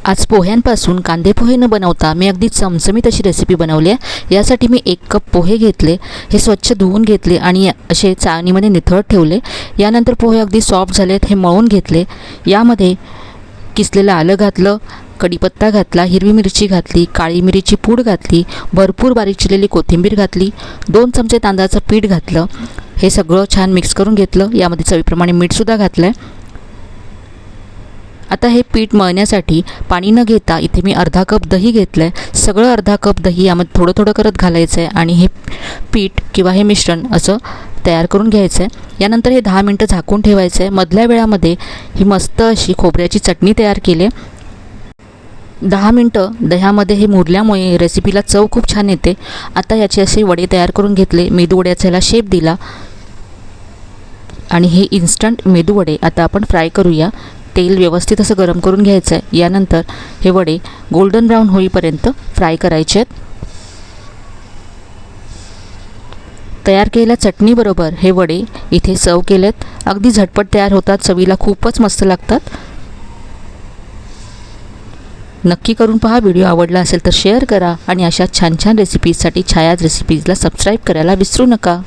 आज पोह्यांपासून कांदे पोहे न बनवता मी अगदी चमचमीत अशी रेसिपी बनवली आहे। यासाठी मी 1 कप पोहे घेतले, हे स्वच्छ धुवून घेतले आणि असे चाळणीमध्ये निथळत ठेवले। यानंतर पोहे अगदी सॉफ्ट झालेत, हे मळून घेतले। यामध्ये किसलेलं आलं घातलं, कढीपत्ता घातला, हिरवी मिरची घातली, काळी मिरीची पूड घातली, भरपूर बारीक चिरलेली कोथिंबीर घातली, 2 चमचे तांदळाचं पीठ घातलं। हे सगळं छान मिक्स करून घेतलं। यामध्ये चवीप्रमाणे मीठसुद्धा घातलं आहे। आता हे पीठ मळण्यासाठी पाणी न घेता इथे मी अर्धा कप दही घेतलं आहे। सगळं अर्धा कप दही यामध्ये थोडं थोडं करत घालायचं आहे आणि हे पीठ किंवा हे मिश्रण असं तयार करून घ्यायचं आहे। यानंतर हे 10 मिनटं झाकून ठेवायचं आहे। मधल्या वेळामध्ये ही मस्त अशी खोबऱ्याची चटणी तयार केली। 10 मिनटं दह्यामध्ये हे मुरल्यामुळे रेसिपीला चव खूप छान येते। आता याचे असे वडे तयार करून घेतले, मेदू वड्याचा याला शेप दिला आणि हे इन्स्टंट मेदू वडे आता आपण फ्राय करूया। तेल व्यवस्थित असं गरम करून घ्यायचं आहे। यानंतर हे वडे गोल्डन ब्राऊन होईपर्यंत फ्राय करायचे आहेत। तयार केलेल्या चटणीबरोबर हे वडे इथे सर्व केलेत। अगदी झटपट तयार होतात, चवीला खूपच मस्त लागतात। नक्की करून पहा। व्हिडिओ आवडला असेल तर शेअर करा आणि अशा छान छान रेसिपीजसाठी छायाज रेसिपीजला सबस्क्राईब करायला विसरू नका।